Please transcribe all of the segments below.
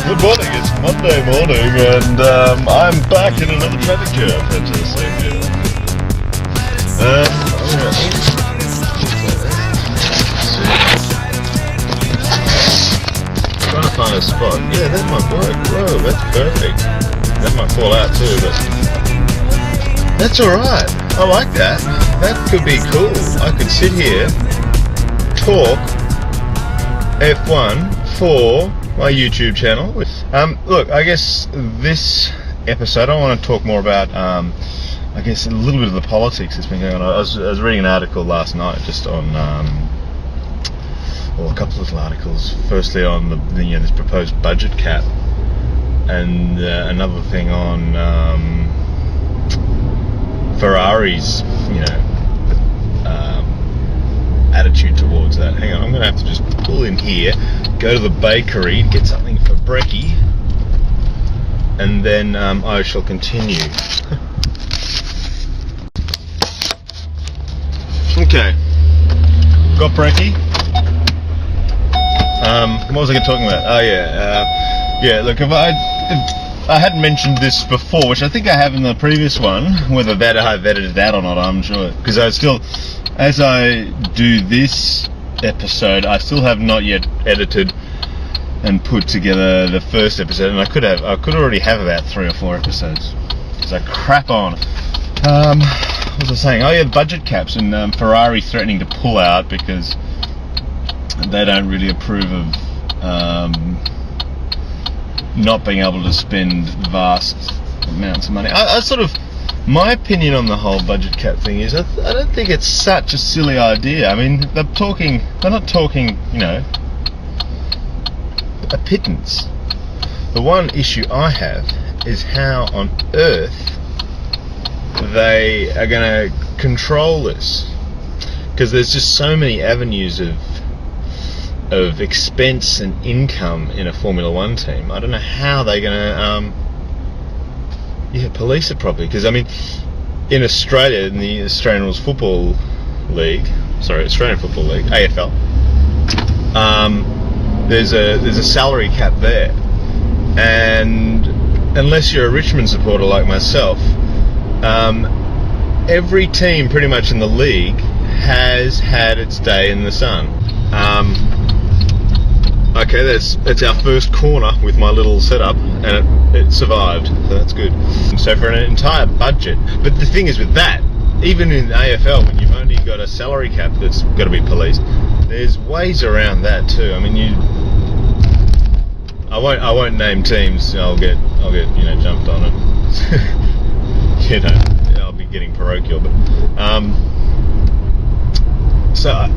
Good morning, it's Monday morning and I'm back in another traffic jam, fantastic. Trying to find a spot. Yeah, that might work. Whoa, that's perfect. That might fall out too, but that's alright. I like that. That could be cool. I could sit here, talk F1 for my YouTube channel. Look, I guess this episode I want to talk more about I guess a little bit of the politics that's been going on. I was reading an article last night just on well, a couple of little articles. Firstly on the this proposed budget cap, and another thing on Ferrari's attitude towards that. Hang on, I'm going to have to just pull in here, go to the bakery, get something for brekkie, and then I shall continue. Okay, got brekkie. What was I talking about? Oh yeah, look, if I hadn't mentioned this before, which I think I have in the previous one, whether that I've edited that or not, I'm sure, because I still, as I do this episode, I still have not yet edited and put together the first episode, and I could already have about 3 or 4 episodes, because I crap on. What was I saying? Oh yeah, budget caps, and Ferrari threatening to pull out because they don't really approve of not being able to spend vast amounts of money. I sort of, my opinion on the whole budget cap thing is I don't think it's such a silly idea. I mean, they're not talking, a pittance. The one issue I have is how on earth they are going to control this, because there's just so many avenues of expense and income in a Formula One team. I don't know how they're going to police it properly, because I mean, in Australia, in the Australian Football League, AFL, there's a salary cap there, and unless you're a Richmond supporter like myself, every team pretty much in the league has had its day in the sun. Okay, that's our first corner with my little setup, and it survived, so that's good. So for an entire budget, but the thing is with that, even in AFL, when you've only got a salary cap that's got to be policed, there's ways around that too. I mean, I won't name teams. I'll get jumped on it. I'll be getting parochial, but so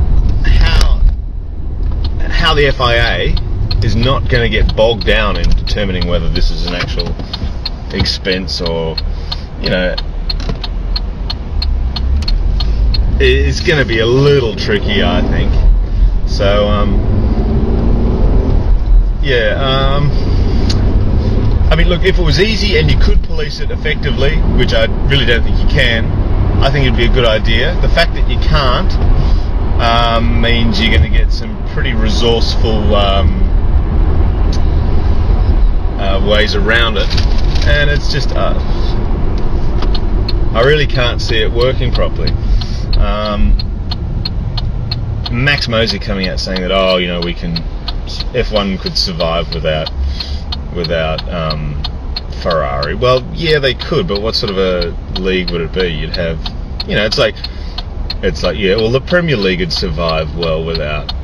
how the FIA is not going to get bogged down in determining whether this is an actual expense or, it's going to be a little tricky, I think. So, I mean, look, if it was easy and you could police it effectively, which I really don't think you can, I think it'd be a good idea. The fact that you can't means you're going to get some pretty resourceful ways around it, and it's just I really can't see it working properly. Max Mosley coming out saying that F1 could survive without Ferrari. Well, yeah, they could, but what sort of a league would it be? You'd have, it's like the Premier League would survive well without,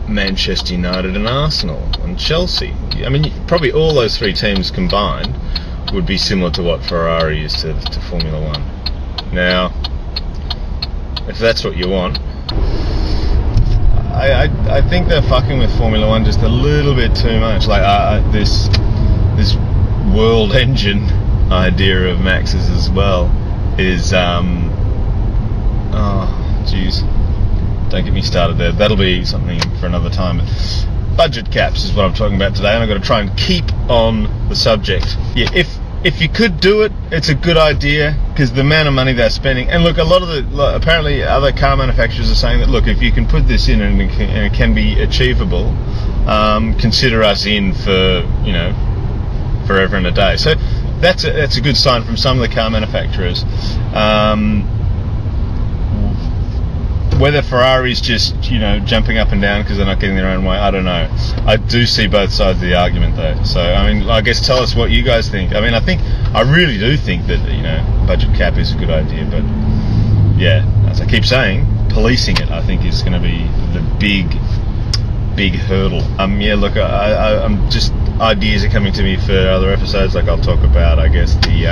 Manchester United and Arsenal and Chelsea. I mean, probably all those 3 teams combined would be similar to what Ferrari is to Formula One. Now, if that's what you want, I think they're fucking with Formula One just a little bit too much. Like this world engine idea of Max's as well is don't get me started there. That'll be something for another time. Budget caps is what I'm talking about today, and I've got to try and keep on the subject. Yeah, if if you could do it, it's a good idea, because the amount of money they're spending. And look, a lot of apparently other car manufacturers are saying that, look, if you can put this in and it can be achievable, consider us in for, you know, forever and a day. So that's a good sign from some of the car manufacturers. Whether Ferrari's just, you know, jumping up and down because they're not getting their own way, I don't know. I do see both sides of the argument, though. So, I mean, I guess tell us what you guys think. I mean, I really do think that, you know, budget cap is a good idea, but yeah, as I keep saying, policing it, I think, is going to be the big hurdle. Yeah, look, I'm just, ideas are coming to me for other episodes. Like, I'll talk about, I guess, the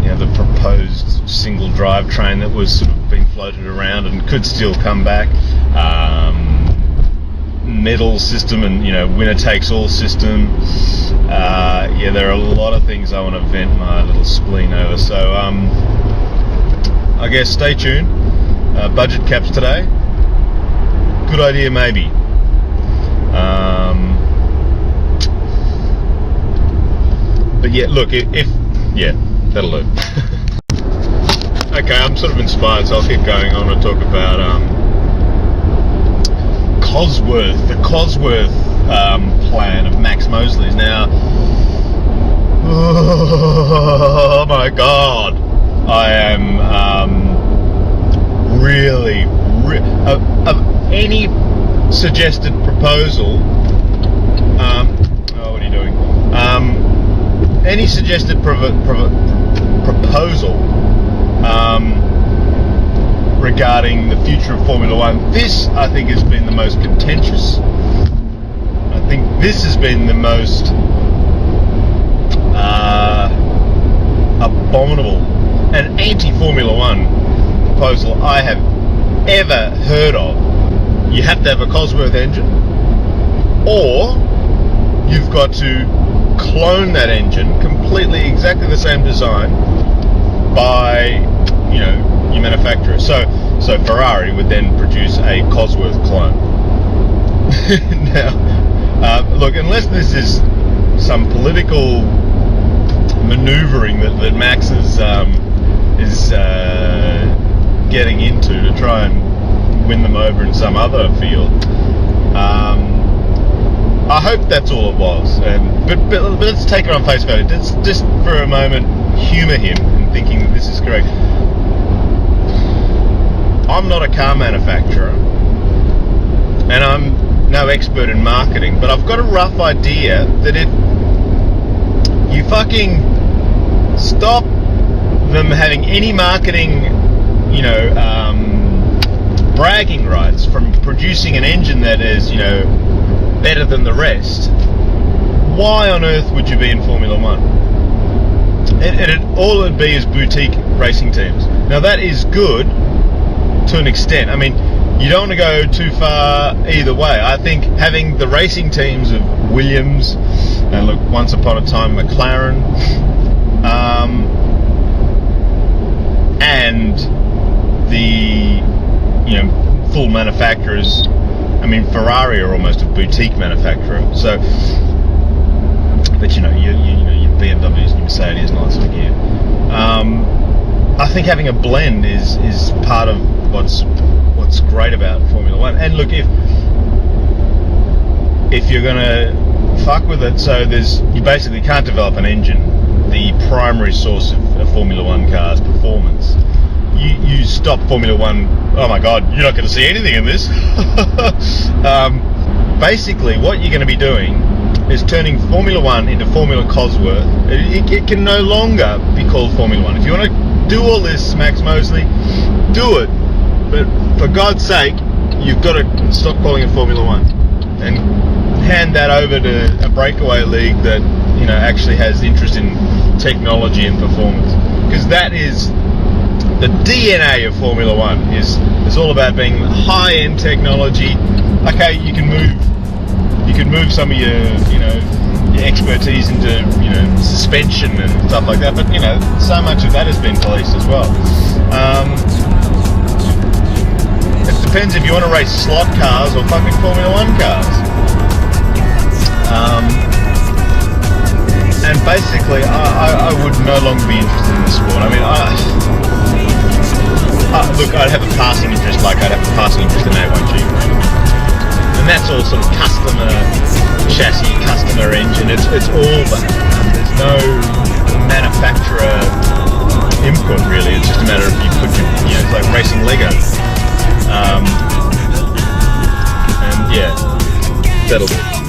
you know, the proposed single drivetrain that was sort of being floated around and could still come back. Medal system and, you know, winner takes all system. Yeah, there are a lot of things I want to vent my little spleen over. So, I guess stay tuned. Budget caps today. Good idea, maybe. But yeah, look, yeah, that'll do. Okay, I'm sort of inspired, so I'll keep going on and talk about the Cosworth plan of Max Mosley's. Now, oh my God, I am really of any suggested proposal. Oh, what are you doing? Any suggested proposal regarding the future of Formula One, this, I think, has been the most contentious. I think this has been the most abominable and anti-Formula One proposal I have ever heard of. You have to have a Cosworth engine, or you've got to clone that engine, completely exactly the same design, by, you know, your manufacturer. So Ferrari would then produce a Cosworth clone. Now, look, unless this is some political maneuvering that Max is getting into to try and win them over in some other field, I hope that's all it was. But let's take it on face value. Just for a moment, humour him in thinking that this is correct. I'm not a car manufacturer, and I'm no expert in marketing, but I've got a rough idea that if you fucking stop them having any marketing, you know, bragging rights from producing an engine that is, you know, better than the rest, why on earth would you be in Formula One? All it'd be is boutique racing teams. Now, that is good to an extent. I mean, you don't want to go too far either way. I think having the racing teams of Williams, and look, once upon a time McLaren, and the, you know, full manufacturers. I mean, Ferrari are almost a boutique manufacturer. So, but you know, your BMWs and your Mercedes and all that sort of gear. I think having a blend is part of what's great about Formula One. And look, if you're gonna fuck with it, so you basically can't develop an engine, the primary source of Formula One cars' performance. You stop Formula One. Oh my God, you're not going to see anything in this. Basically, what you're going to be doing is turning Formula One into Formula Cosworth. It can no longer be called Formula One. If you want to do all this, Max Mosley, do it. But for God's sake, you've got to stop calling it Formula One and hand that over to a breakaway league that, you know, actually has interest in technology and performance. Because that is the DNA of Formula One. Is all about being high-end technology. Okay, you can move some of your expertise into, you know, suspension and stuff like that, but, you know, so much of that has been policed as well. It depends if you want to race slot cars or fucking Formula One cars. and basically, I would no longer be interested in the sport. I mean, look, I'd have a passing interest, like I'd have a passing interest in A1G, and that's all sort of customer chassis, customer engine. It's all that. There's no manufacturer input really. It's just a matter of you put your, it's like racing Lego. And yeah, that'll do.